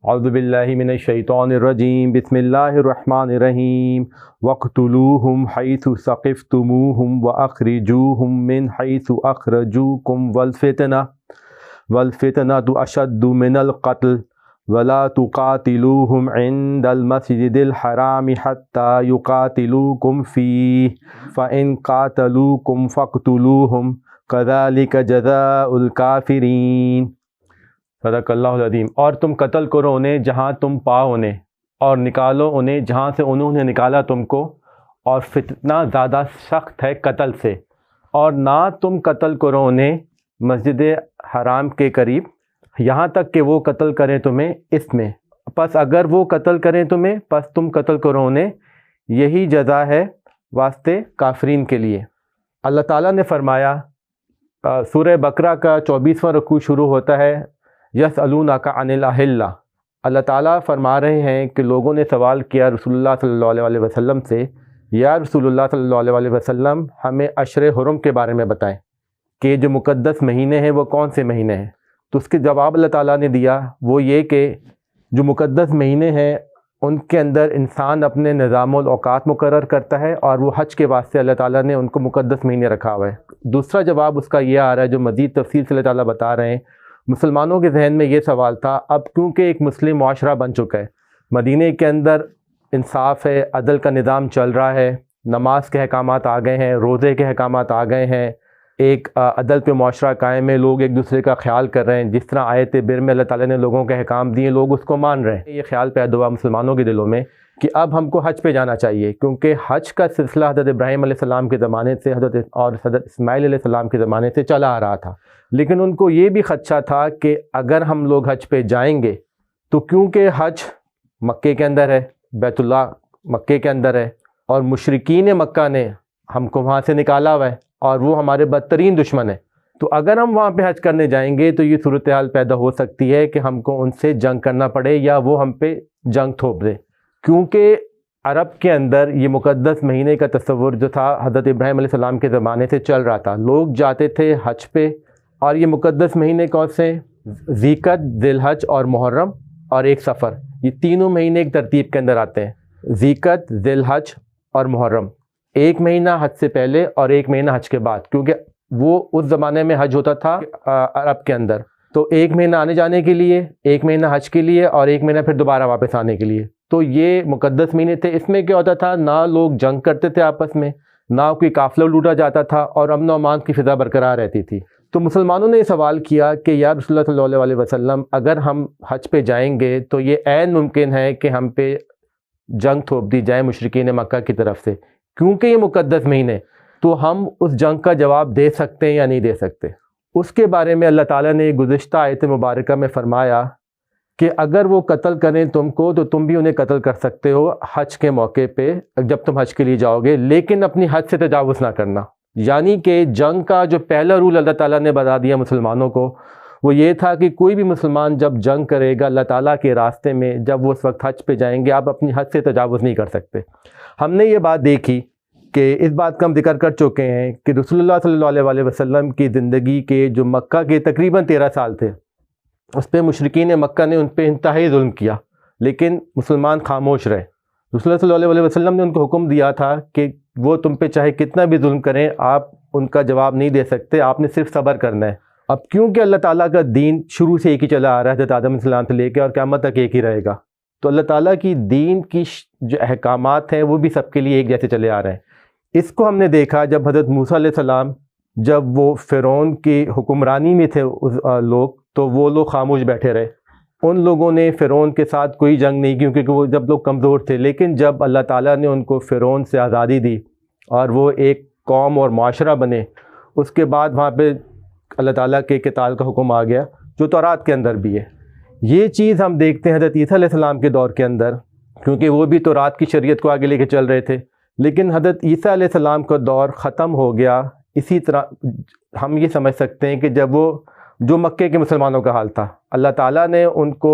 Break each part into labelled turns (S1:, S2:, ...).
S1: اعوذ باللہ من الشیطان الرجیم بسم اللہ الرحمن الرحیم وَاقْتُلُوهُمْ حَيْثُ ثَقِفْتُمُوهُمْ وَأَخْرِجُوهُمْ مِنْ حَيْثُ أَخْرَجُوكُمْ وَالْفِتْنَةُ أَشَدُّ مِنَ الْقَتْلِ وَلَا تُقَاتِلُوهُمْ عِنْدَ الْمَسْجِدِ الْحَرَامِ حَتَّى يُقَاتِلُوكُمْ فِيهِ فَإِنْ قَاتَلُوكُمْ فَاقْتُلُوهُمْ كَذَلِكَ جَزَاءُ الْكَافِرِينَ۔ صدق اللہ العظیم۔ اور تم قتل کرو انہیں جہاں تم پاؤ انہیں، اور نکالو انہیں جہاں سے انہوں نے نکالا تم کو، اور فتنہ زیادہ سخت ہے قتل سے، اور نہ تم قتل کرو انہیں مسجد حرام کے قریب یہاں تک کہ وہ قتل کریں تمہیں اس میں، پس اگر وہ قتل کریں تمہیں پس تم قتل کرو انہیں، یہی جزا ہے واسطے کافرین کے لیے۔ اللہ تعالیٰ نے فرمایا، سورہ بقرہ کا 24واں رکوع شروع ہوتا ہے یسألونک عن الأہلہ۔ اللہ تعالیٰ فرما رہے ہیں کہ لوگوں نے سوال کیا رسول اللہ صلی اللہ علیہ وسلم سے، یا رسول اللہ صلی اللہ علیہ وسلم ہمیں اشر حرم کے بارے میں بتائیں کہ جو مقدس مہینے ہیں وہ کون سے مہینے ہیں۔ تو اس کے جواب اللہ تعالیٰ نے دیا وہ یہ کہ جو مقدس مہینے ہیں ان کے اندر انسان اپنے نظام الاوقات مقرر کرتا ہے، اور وہ حج کے واسطے اللہ تعالیٰ نے ان کو مقدس مہینے رکھا ہوا ہے۔ دوسرا جواب اس کا یہ آ رہا ہے جو مزید تفصیل سے اللہ تعالیٰ بتا رہے ہیں، مسلمانوں کے ذہن میں یہ سوال تھا، اب کیونکہ ایک مسلم معاشرہ بن چکا ہے، مدینہ کے اندر انصاف ہے، عدل کا نظام چل رہا ہے، نماز کے احکامات آ گئے ہیں، روزے کے احکامات آ گئے ہیں، ایک عدل پہ معاشرہ قائم ہے، لوگ ایک دوسرے کا خیال کر رہے ہیں، جس طرح آیت بر میں اللہ تعالیٰ نے لوگوں کے احکام دیے لوگ اس کو مان رہے ہیں۔ یہ خیال پیدا ہوا مسلمانوں کے دلوں میں کہ اب ہم کو حج پہ جانا چاہیے، کیونکہ حج کا سلسلہ حضرت ابراہیم علیہ السلام کے زمانے سے حضرت اسماعیل علیہ السلام کے زمانے سے چلا آ رہا تھا، لیکن ان کو یہ بھی خدشہ تھا کہ اگر ہم لوگ حج پہ جائیں گے تو کیونکہ حج مکے کے اندر ہے، بیت اللہ مکے کے اندر ہے، اور مشرکین مکہ نے ہم کو وہاں سے نکالا ہوا ہے اور وہ ہمارے بدترین دشمن ہیں، تو اگر ہم وہاں پہ حج کرنے جائیں گے تو یہ صورتحال پیدا ہو سکتی ہے کہ ہم کو ان سے جنگ کرنا پڑے یا وہ ہم پہ جنگ تھوپ دے، کیونکہ عرب کے اندر یہ مقدس مہینے کا تصور جو تھا حضرت ابراہیم علیہ السلام کے زمانے سے چل رہا تھا، لوگ جاتے تھے حج پہ، اور یہ مقدس مہینے کون سے؟ ذی القعدہ، ذی الحج اور محرم اور ایک سفر، یہ تینوں مہینے ایک ترتیب کے اندر آتے ہیں، ذی القعدہ، ذی الحج اور محرم، ایک مہینہ حج سے پہلے اور ایک مہینہ حج کے بعد، کیونکہ وہ اس زمانے میں حج ہوتا تھا عرب کے اندر، تو ایک مہینہ آنے جانے کے لیے، ایک مہینہ حج کے لیے، اور ایک مہینہ پھر دوبارہ واپس آنے کے لیے۔ تو یہ مقدس مہینے تھے، اس میں کیا ہوتا تھا، نہ لوگ جنگ کرتے تھے آپس میں، نہ کوئی قافلہ لوٹا جاتا تھا، اور امن و امان کی فضا برقرار رہتی تھی۔ تو مسلمانوں نے یہ سوال کیا کہ یا رسول اللہ صلی اللہ علیہ وسلم اگر ہم حج پہ جائیں گے تو یہ عین ممکن ہے کہ ہم پہ جنگ تھوپ دی جائے مشرکین مکہ کی طرف سے، کیونکہ یہ مقدس مہینے، تو ہم اس جنگ کا جواب دے سکتے ہیں یا نہیں دے سکتے۔ اس کے بارے میں اللہ تعالیٰ نے گزشتہ آیت مبارکہ میں فرمایا کہ اگر وہ قتل کریں تم کو تو تم بھی انہیں قتل کر سکتے ہو حج کے موقع پہ جب تم حج کے لیے جاؤ گے، لیکن اپنی حد سے تجاوز نہ کرنا۔ یعنی کہ جنگ کا جو پہلا رول اللہ تعالیٰ نے بتا دیا مسلمانوں کو وہ یہ تھا کہ کوئی بھی مسلمان جب جنگ کرے گا اللہ تعالیٰ کے راستے میں، جب وہ اس وقت حج پہ جائیں گے، آپ اپنی حد سے تجاوز نہیں کر سکتے۔ ہم نے یہ بات دیکھی کہ اس بات کا ہم ذکر کر چکے ہیں کہ رسول اللہ صلی اللہ علیہ وسلم کی زندگی کے جو مکہ کے تقریباً 13 سال تھے، اس پہ مشرکین مکہ نے ان پہ انتہائی ظلم کیا، لیکن مسلمان خاموش رہے۔ رسول اللہ صلی اللہ علیہ وسلم نے ان کو حکم دیا تھا کہ وہ تم پہ چاہے کتنا بھی ظلم کریں آپ ان کا جواب نہیں دے سکتے، آپ نے صرف صبر کرنا ہے۔ اب کیونکہ اللہ تعالیٰ کا دین شروع سے ایک ہی چلا آ رہا ہے، حضرت آدم علیہ السلام سے لے کے اور قیامت تک ایک ہی رہے گا، تو اللہ تعالیٰ کی دین کی جو احکامات ہیں وہ بھی سب کے لیے ایک جیسے چلے آ رہے ہیں۔ اس کو ہم نے دیکھا جب حضرت موسیٰ علیہ السلام جب وہ فرعون کی حکمرانی میں تھے لوگ، تو وہ لوگ خاموش بیٹھے رہے، ان لوگوں نے فرعون کے ساتھ کوئی جنگ نہیں کی کیونکہ وہ جب لوگ کمزور تھے، لیکن جب اللہ تعالیٰ نے ان کو فرعون سے آزادی دی اور وہ ایک قوم اور معاشرہ بنے، اس کے بعد وہاں پہ اللہ تعالیٰ کے قتال کا حکم آ گیا جو تورات کے اندر بھی ہے۔ یہ چیز ہم دیکھتے ہیں حضرت عیسیٰ علیہ السلام کے دور کے اندر، کیونکہ وہ بھی تورات کی شریعت کو آگے لے کے چل رہے تھے، لیکن حضرت عیسیٰ علیہ السلام کا دور ختم ہو گیا اسی طرح ہم یہ سمجھ سکتے ہیں کہ جب وہ جو مکے کے مسلمانوں کا حال تھا، اللہ تعالیٰ نے ان کو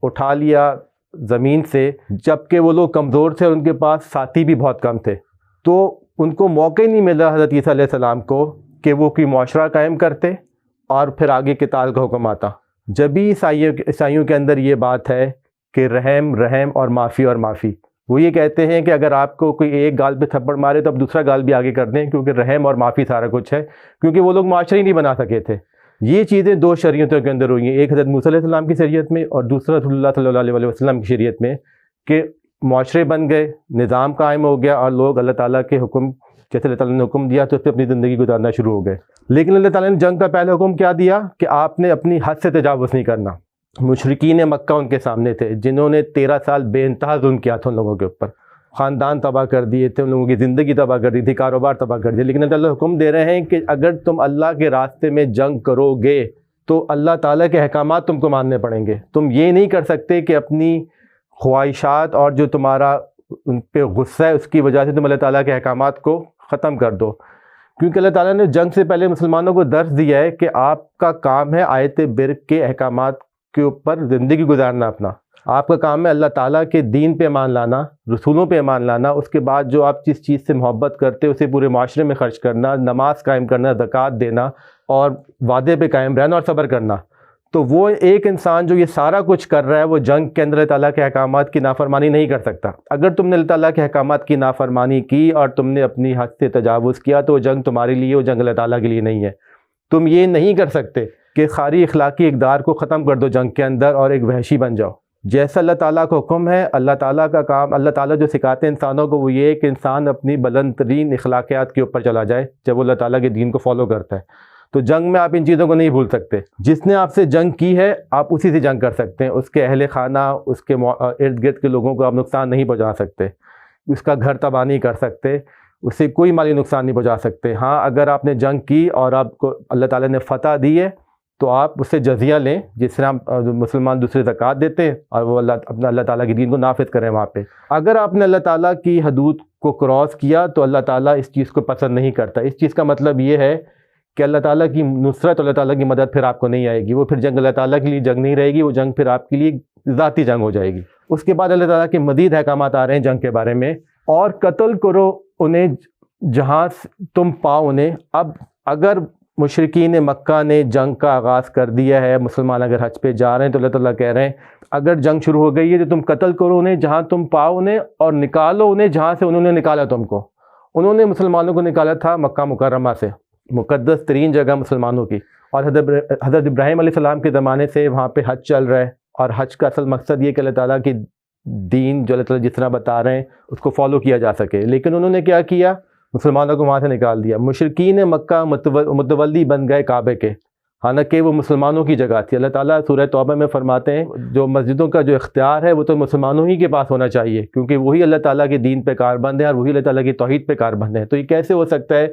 S1: اٹھا لیا زمین سے، جبکہ وہ لوگ کمزور تھے اور ان کے پاس ساتھی بھی بہت کم تھے، تو ان کو موقع ہی نہیں ملا حضرت عیسیٰ علیہ السلام کو کہ وہ کوئی معاشرہ قائم کرتے اور پھر آگے قتال کا حکم آتا۔ جب بھی عیسائیوں کے اندر یہ بات ہے کہ رحم رحم اور معافی اور معافی. وہ یہ کہتے ہیں کہ اگر آپ کو کوئی ایک گال پہ تھپڑ مارے تو اب دوسرا گال بھی آگے کر دیں، کیونکہ رحم اور معافی سارا کچھ ہے، کیونکہ وہ لوگ معاشرے ہی نہیں بنا سکے تھے. یہ چیزیں دو شریعتوں کے اندر ہوئی ہیں، ایک حضرت موسیٰ علیہ السلام کی شریعت میں اور دوسرا رسول اللہ صلی اللہ علیہ وسلم کی شریعت میں، کہ معاشرے بن گئے، نظام قائم ہو گیا اور لوگ اللہ تعالیٰ کے حکم، جیسے اللہ تعالیٰ نے حکم دیا تو اس پہ اپنی زندگی گزارنا شروع ہو گئے. لیکن اللہ تعالیٰ نے جنگ کا پہلا حکم کیا دیا کہ آپ نے اپنی حد سے تجاوز نہیں کرنا. مشرکین مکہ ان کے سامنے تھے جنہوں نے 13 سال بے انتہا ظلم کیا تھا ان لوگوں کے اوپر، خاندان تباہ کر دیے تھے، ان لوگوں کی زندگی تباہ کر دی تھی، کاروبار تباہ کر دیا. لیکن اللہ تعالیٰ حکم دے رہے ہیں کہ اگر تم اللہ کے راستے میں جنگ کرو گے تو اللہ تعالیٰ کے احکامات تم کو ماننے پڑیں گے. تم یہ نہیں کر سکتے کہ اپنی خواہشات اور جو تمہارا ان پہ غصہ ہے اس کی وجہ سے تم اللہ تعالیٰ کے احکامات کو ختم کر دو، کیونکہ اللہ تعالیٰ نے جنگ سے پہلے مسلمانوں کو درس دیا ہے کہ آپ کا کام ہے آیت بر کے احکامات کے اوپر زندگی گزارنا. اپنا آپ کا کام ہے اللہ تعالیٰ کے دین پہ ایمان لانا، رسولوں پہ ایمان لانا، اس کے بعد جو آپ جس چیز سے محبت کرتے اسے پورے معاشرے میں خرچ کرنا، نماز قائم کرنا، زکوٰۃ دینا اور وعدے پہ قائم رہنا اور صبر کرنا. تو وہ ایک انسان جو یہ سارا کچھ کر رہا ہے وہ جنگ کے اندر اللہ تعالیٰ کے احکامات کی نافرمانی نہیں کر سکتا. اگر تم نے اللہ تعالیٰ کے احکامات کی نافرمانی کی اور تم نے اپنی حد سے تجاوز کیا تو وہ جنگ تمہارے لیے، وہ جنگ اللہ تعالیٰ کے لیے نہیں ہے. تم یہ نہیں کر سکتے کہ خاری اخلاقی اقدار کو ختم کر دو جنگ کے اندر اور ایک وحشی بن جاؤ. جیسا اللہ تعالیٰ کا حکم ہے، اللہ تعالیٰ کا کام، اللہ تعالیٰ جو سکھاتے ہیں انسانوں کو وہ یہ ہے کہ انسان اپنی بلند ترین اخلاقیات کے اوپر چلا جائے جب وہ اللہ تعالیٰ کے دین کو فالو کرتا ہے. تو جنگ میں آپ ان چیزوں کو نہیں بھول سکتے. جس نے آپ سے جنگ کی ہے آپ اسی سے جنگ کر سکتے ہیں. اس کے اہل خانہ، اس کے ارد گرد کے لوگوں کو آپ نقصان نہیں پہنچا سکتے، اس کا گھر تباہ نہیں کر سکتے، اسے کوئی مالی نقصان نہیں پہنچا سکتے. ہاں اگر آپ نے جنگ کی اور آپ کو اللہ تعالیٰ نے فتح دی ہے تو آپ اس سے جزیہ لیں، جس طرح مسلمان دوسرے زکوٰۃ دیتے ہیں اور وہ اللہ تعالیٰ کے دین کو نافذ کریں وہاں پہ. اگر آپ نے اللہ تعالیٰ کی حدود کو کراس کیا تو اللہ تعالیٰ اس چیز کو پسند نہیں کرتا. اس چیز کا مطلب یہ ہے کہ اللہ تعالیٰ کی نصرت، اللہ تعالیٰ کی مدد پھر آپ کو نہیں آئے گی. وہ پھر جنگ اللہ تعالیٰ کے لیے جنگ نہیں رہے گی، وہ جنگ پھر آپ کے لیے ذاتی جنگ ہو جائے گی. اس کے بعد اللہ تعالیٰ کے مزید احکامات آ رہے ہیں جنگ کے بارے میں. اور قتل کرو انہیں جہاں تم پاؤ انہیں. اب اگر مشرکین مکہ نے جنگ کا آغاز کر دیا ہے، مسلمان اگر حج پہ جا رہے ہیں تو اللہ تعالیٰ کہہ رہے ہیں اگر جنگ شروع ہو گئی ہے تو تم قتل کرو انہیں جہاں تم پاؤ انہیں، اور نکالو انہیں جہاں سے انہوں نے نکالا تم کو. انہوں نے مسلمانوں کو نکالا تھا مکہ مکرمہ سے، مقدس ترین جگہ مسلمانوں کی، اور حضرت ابراہیم علیہ السلام کے زمانے سے وہاں پہ حج چل رہا ہے. اور حج کا اصل مقصد یہ کہ اللہ تعالیٰ کی دین جو اللہ تعالیٰ جس طرح بتا رہے ہیں اس کو فالو کیا جا سکے. لیکن انہوں نے کیا کیا؟ مسلمانوں کو وہاں سے نکال دیا. مشرکین مکہ متولی بن گئے کعبے کے، حالانکہ وہ مسلمانوں کی جگہ تھی. اللہ تعالیٰ سورہ توبہ میں فرماتے ہیں جو مسجدوں کا جو اختیار ہے وہ تو مسلمانوں ہی کے پاس ہونا چاہیے، کیونکہ وہی اللہ تعالیٰ کے دین پہ کاربند ہیں اور وہی اللہ تعالیٰ کی توحید پہ کاربند ہیں. تو یہ کیسے ہو سکتا ہے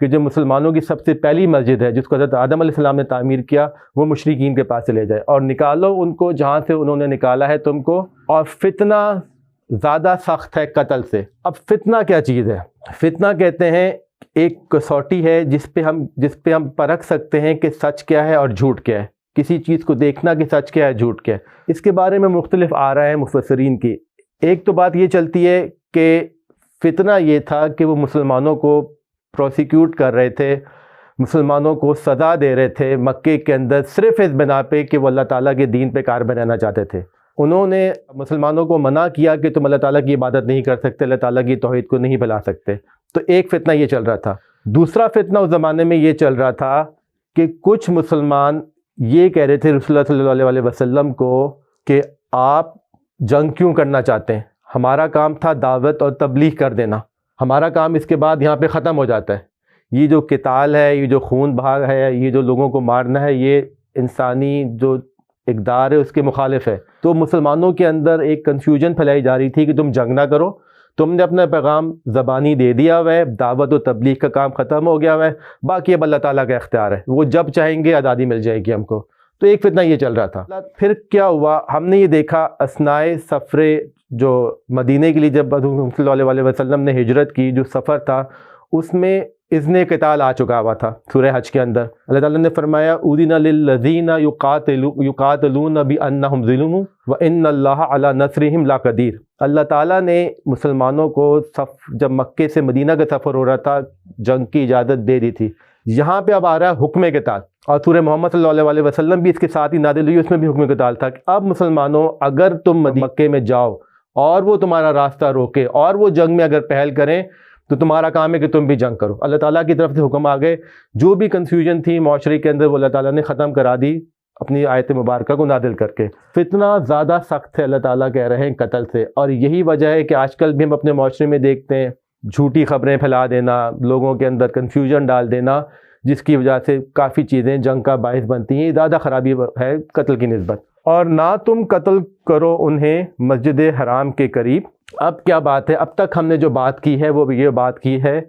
S1: کہ جو مسلمانوں کی سب سے پہلی مسجد ہے جس کو حضرت آدم علیہ السلام نے تعمیر کیا وہ مشرکین کے پاس چلے جائے؟ اور نکالو ان کو جہاں سے انہوں نے نکالا ہے تم کو. اور فتنہ زیادہ سخت ہے قتل سے. اب فتنہ کیا چیز ہے؟ فتنہ کہتے ہیں ایک کسوٹی ہے جس پہ ہم پرکھ سکتے ہیں کہ سچ کیا ہے اور جھوٹ کیا ہے. کسی چیز کو دیکھنا کہ سچ کیا ہے جھوٹ کیا ہے. اس کے بارے میں مختلف آراء ہیں مفسرین کی. ایک تو بات یہ چلتی ہے کہ فتنہ یہ تھا کہ وہ مسلمانوں کو پروسیکیوٹ کر رہے تھے، مسلمانوں کو سزا دے رہے تھے مکے کے اندر صرف اس بنا پہ کہ وہ اللہ تعالیٰ کے دین پہ کاربند رہنا چاہتے تھے. انہوں نے مسلمانوں کو منع کیا کہ تم اللہ تعالیٰ کی عبادت نہیں کر سکتے، اللہ تعالیٰ کی توحید کو نہیں پھیلا سکتے. تو ایک فتنہ یہ چل رہا تھا. دوسرا فتنہ اس زمانے میں یہ چل رہا تھا کہ کچھ مسلمان یہ کہہ رہے تھے رسول اللہ صلی اللہ علیہ وسلم کو کہ آپ جنگ کیوں کرنا چاہتے ہیں؟ ہمارا کام تھا دعوت اور تبلیغ کر دینا، ہمارا کام اس کے بعد یہاں پہ ختم ہو جاتا ہے. یہ جو قتال ہے، یہ جو خون بہا ہے، یہ جو لوگوں کو مارنا ہے، یہ انسانی جو اقدار ہے اس کے مخالف ہے. تو مسلمانوں کے اندر ایک کنفیوژن پھیلائی جا رہی تھی کہ تم جنگ نہ کرو، تم نے اپنا پیغام زبانی دے دیا ہوا ہے، دعوت و تبلیغ کا کام ختم ہو گیا ہوا ہے، باقی اب اللہ تعالیٰ کا اختیار ہے، وہ جب چاہیں گے آزادی مل جائے گی ہم کو. تو ایک فتنہ یہ چل رہا تھا. پھر کیا ہوا؟ ہم نے یہ دیکھا اثنائے سفر جو مدینہ کے لیے جب حضور صلی اللہ علیہ وسلم نے ہجرت کی، جو سفر تھا اس میں اذن قتال آ چکا ہوا تھا. سورہ حج کے اندر اللہ تعالیٰ نے فرمایا اذن للذین یقاتلون بانہم ظلموا وان اللہ علی نصرہم لقدیر. اللہ تعالیٰ نے مسلمانوں کو جب مکے سے مدینہ کا سفر ہو رہا تھا جنگ کی اجازت دے دی تھی، یہاں پہ اب آ رہا ہے حکم قتال، اور سورہ محمد صلی اللہ علیہ وسلم بھی اس کے ساتھ ہی نازل ہوئی، اس میں بھی حکم قتال تھا کہ اب مسلمانوں اگر تم مکے میں جاؤ اور وہ تمہارا راستہ روکے اور وہ جنگ میں اگر پہل کریں تو تمہارا کام ہے کہ تم بھی جنگ کرو۔ اللہ تعالیٰ کی طرف سے حکم آ گئے، جو بھی کنفیوژن تھی معاشرے کے اندر وہ اللہ تعالیٰ نے ختم کرا دی اپنی آیت مبارکہ کو نازل کر کے۔ فتنہ زیادہ سخت ہے، اللہ تعالیٰ کہہ رہے ہیں قتل سے، اور یہی وجہ ہے کہ آج کل بھی ہم اپنے معاشرے میں دیکھتے ہیں جھوٹی خبریں پھیلا دینا، لوگوں کے اندر کنفیوژن ڈال دینا، جس کی وجہ سے کافی چیزیں جنگ کا باعث بنتی ہیں۔ زیادہ خرابی ہے قتل کی نسبت۔ اور نہ تم قتل کرو انہیں مسجد حرام کے قریب۔ اب کیا بات ہے، اب تک ہم نے جو بات کی ہے وہ یہ بات کی ہے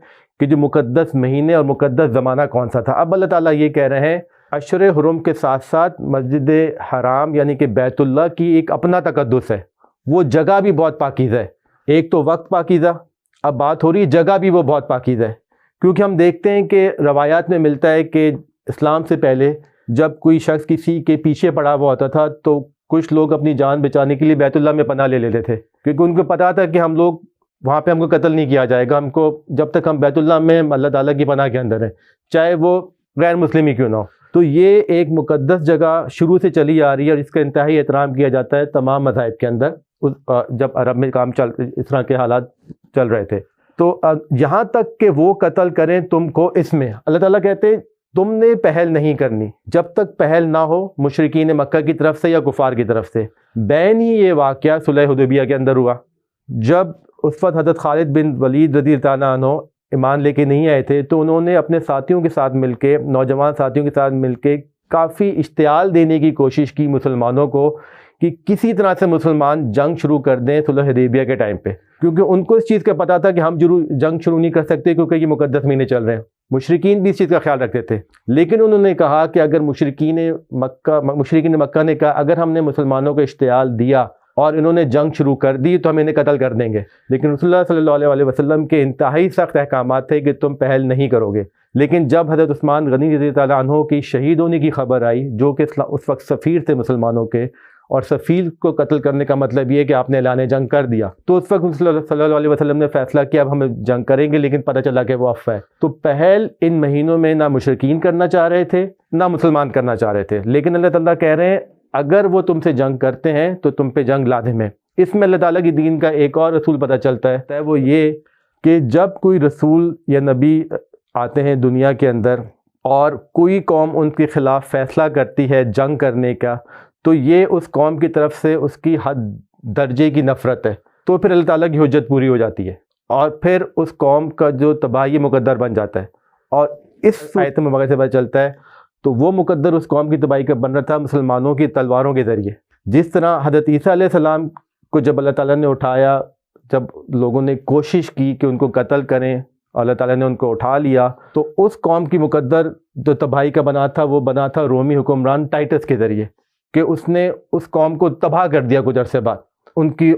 S1: کہ جو مقدس مہینے اور مقدس زمانہ کون سا تھا۔ اب اللہ تعالیٰ یہ کہہ رہے ہیں اشہر حرم کے ساتھ ساتھ مسجد حرام یعنی کہ بیت اللہ کی ایک اپنا تقدس ہے، وہ جگہ بھی بہت پاکیزہ ہے۔ ایک تو وقت پاکیزہ، اب بات ہو رہی ہے جگہ بھی وہ بہت پاکیزہ ہے، کیونکہ ہم دیکھتے ہیں کہ روایات میں ملتا ہے کہ اسلام سے پہلے جب کوئی شخص کسی کے پیچھے پڑا ہوا ہوتا تھا تو کچھ لوگ اپنی جان بچانے کے لیے بیت اللہ میں پناہ لے لیتے تھے، کیونکہ ان کو پتہ تھا کہ ہم لوگ وہاں پہ ہم کو قتل نہیں کیا جائے گا، ہم کو جب تک ہم بیت اللہ میں اللہ تعالیٰ کی پناہ کے اندر ہیں، چاہے وہ غیر مسلم ہی کیوں نہ ہو۔ تو یہ ایک مقدس جگہ شروع سے چلی آ رہی ہے، اور اس کا انتہائی احترام کیا جاتا ہے تمام مذاہب کے اندر، جب عرب میں اس طرح کے حالات چل رہے تھے۔ تو یہاں تک کہ وہ قتل کریں تم کو، اس میں اللہ تعالیٰ کہتے ہیں تم نے پہل نہیں کرنی جب تک پہل نہ ہو مشرکین مکہ کی طرف سے یا کفار کی طرف سے۔ بین ہی یہ واقعہ صلح حدیبیہ کے اندر ہوا، جب اس وقت حضرت خالد بن ولید رضی اللہ عنہ ایمان لے کے نہیں آئے تھے، تو انہوں نے اپنے ساتھیوں کے ساتھ مل کے، نوجوان ساتھیوں کے ساتھ مل کے کافی اشتعال دینے کی کوشش کی مسلمانوں کو کہ کسی طرح سے مسلمان جنگ شروع کر دیں صلح حدیبیہ کے ٹائم پہ، کیونکہ ان کو اس چیز کا پتہ تھا کہ ہم جنگ شروع نہیں کر سکتے کیونکہ یہ مقدس مہینے چل رہے ہیں۔ مشرکین بھی اس چیز کا خیال رکھتے تھے، لیکن انہوں نے کہا کہ اگر مشرکین مکہ نے کہا اگر ہم نے مسلمانوں کو اشتعال دیا اور انہوں نے جنگ شروع کر دی تو ہم انہیں قتل کر دیں گے، لیکن رسول اللہ صلی اللہ علیہ وسلم کے انتہائی سخت احکامات تھے کہ تم پہل نہیں کرو گے۔ لیکن جب حضرت عثمان غنی رضی اللہ عنہ کی شہید ہونے کی خبر آئی، جو کہ اس وقت سفیر تھے مسلمانوں کے، اور سفیر کو قتل کرنے کا مطلب یہ کہ آپ نے اعلان جنگ کر دیا، تو اس وقت صلی اللہ علیہ وسلم نے فیصلہ کیا اب ہم جنگ کریں گے، لیکن پتہ چلا کہ وہ افواہ ہے۔ تو پہل ان مہینوں میں نہ مشرکین کرنا چاہ رہے تھے نہ مسلمان کرنا چاہ رہے تھے، لیکن اللہ تعالیٰ کہہ رہے ہیں اگر وہ تم سے جنگ کرتے ہیں تو تم پہ جنگ لازم ہے۔ اس میں اللہ تعالیٰ کی دین کا ایک اور رسول پتہ چلتا ہے، وہ یہ کہ جب کوئی رسول یا نبی آتے ہیں دنیا کے اندر اور کوئی قوم ان کے خلاف فیصلہ کرتی ہے جنگ کرنے کا، تو یہ اس قوم کی طرف سے اس کی حد درجے کی نفرت ہے، تو پھر اللہ تعالیٰ کی حجت پوری ہو جاتی ہے اور پھر اس قوم کا جو تباہی مقدر بن جاتا ہے۔ اور اس آیت مبارکہ سے پتہ چلتا ہے تو وہ مقدر اس قوم کی تباہی کا بن رہا تھا مسلمانوں کی تلواروں کے ذریعے۔ جس طرح حضرت عیسیٰ علیہ السلام کو جب اللہ تعالیٰ نے اٹھایا، جب لوگوں نے کوشش کی کہ ان کو قتل کریں، اللہ تعالیٰ نے ان کو اٹھا لیا، تو اس قوم کی مقدر جو تباہی کا بنا تھا وہ بنا تھا رومی حکمران ٹائٹس کے ذریعے، کہ اس نے اس قوم کو تباہ کر دیا کچھ عرصے بعد، ان کی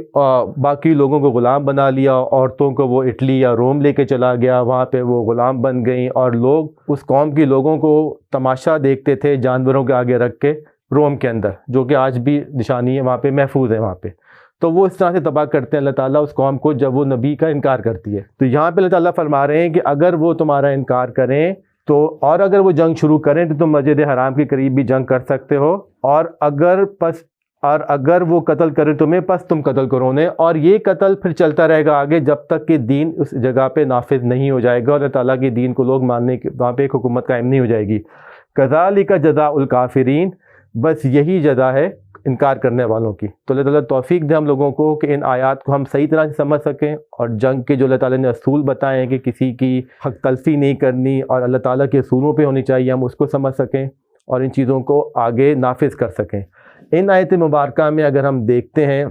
S1: باقی لوگوں کو غلام بنا لیا، عورتوں کو وہ اٹلی یا روم لے کے چلا گیا، وہاں پہ وہ غلام بن گئیں، اور لوگ اس قوم کی لوگوں کو تماشا دیکھتے تھے جانوروں کے آگے رکھ کے روم کے اندر، جو کہ آج بھی نشانی ہے وہاں پہ محفوظ ہے وہاں پہ۔ تو وہ اس طرح سے تباہ کرتے ہیں اللہ تعالیٰ اس قوم کو جب وہ نبی کا انکار کرتی ہے۔ تو یہاں پہ اللہ تعالیٰ فرما رہے ہیں کہ اگر وہ تمہارا انکار کریں تو، اور اگر وہ جنگ شروع کریں تو تم مسجد حرام کے قریب بھی جنگ کر سکتے ہو، اور اگر وہ قتل کرے تمہیں پس تم قتل کرو انہیں، اور یہ قتل پھر چلتا رہے گا آگے جب تک کہ دین اس جگہ پہ نافذ نہیں ہو جائے گا اور اللہ تعالیٰ کی دین کو لوگ ماننے کے وہاں پہ ایک حکومت قائم نہیں ہو جائے گی۔ کذالک جزاء الکافرین، بس یہی جزا ہے انکار کرنے والوں کی۔ تو اللہ تعالیٰ توفیق دے ہم لوگوں کو کہ ان آیات کو ہم صحیح طرح سے سمجھ سکیں، اور جنگ کے جو اللہ تعالیٰ نے اصول بتائے ہیں کہ کسی کی حق تلفی نہیں کرنی اور اللہ تعالیٰ کے اصولوں پہ ہونی چاہیے، ہم اس کو سمجھ سکیں اور ان چیزوں کو آگے نافذ کر سکیں۔ ان آیت مبارکہ میں اگر ہم دیکھتے ہیں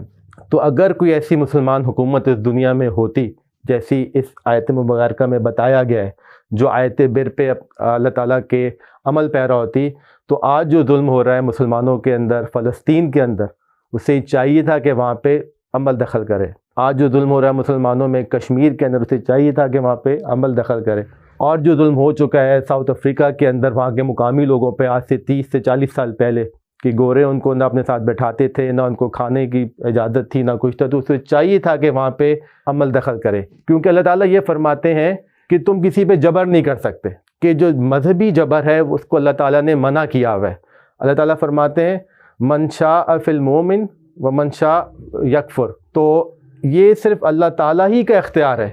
S1: تو اگر کوئی ایسی مسلمان حکومت اس دنیا میں ہوتی جیسی اس آیت مبارکہ میں بتایا گیا ہے، جو آیت بر پہ اللہ تعالیٰ کے عمل پیرا ہوتی، تو آج جو ظلم ہو رہا ہے مسلمانوں کے اندر، فلسطین کے اندر، اسے چاہیے تھا کہ وہاں پہ عمل دخل کرے۔ آج جو ظلم ہو رہا ہے مسلمانوں میں کشمیر کے اندر، اسے چاہیے تھا کہ وہاں پہ عمل دخل کرے۔ اور جو ظلم ہو چکا ہے ساؤتھ افریقہ کے اندر وہاں کے مقامی لوگوں پہ آج سے 30 سے 40 سال پہلے، کہ گورے ان کو نہ اپنے ساتھ بیٹھاتے تھے، نہ ان کو کھانے کی اجازت تھی، نہ کچھ تھا، تو اسے چاہیے تھا کہ وہاں پہ عمل دخل کرے، کیونکہ اللہ تعالیٰ یہ فرماتے ہیں کہ تم کسی پہ جبر نہیں کر سکتے، کہ جو مذہبی جبر ہے اس کو اللہ تعالیٰ نے منع کیا ہوا ہے۔ اللہ تعالیٰ فرماتے ہیں من شاء فی المؤمن ومن شاء یکفر، تو یہ صرف اللہ تعالیٰ ہی کا اختیار ہے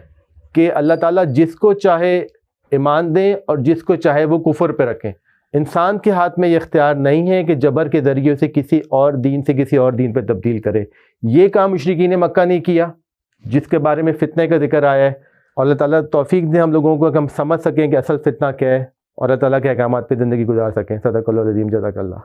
S1: کہ اللہ تعالیٰ جس کو چاہے ایمان دیں اور جس کو چاہے وہ کفر پہ رکھیں۔ انسان کے ہاتھ میں یہ اختیار نہیں ہے کہ جبر کے ذریعے سے کسی اور دین سے کسی اور دین پہ تبدیل کرے۔ یہ کام مشرکین مکہ نے کیا جس کے بارے میں فتنہ کا ذکر آیا ہے، اور اللہ تعالیٰ توفیق دے ہم لوگوں کو کہ ہم سمجھ سکیں کہ اصل فتنہ کیا ہے اور اللہ تعالیٰ کے احکامات پہ زندگی گزار سکیں۔ صدق اللہ العظیم، جزاک اللہ۔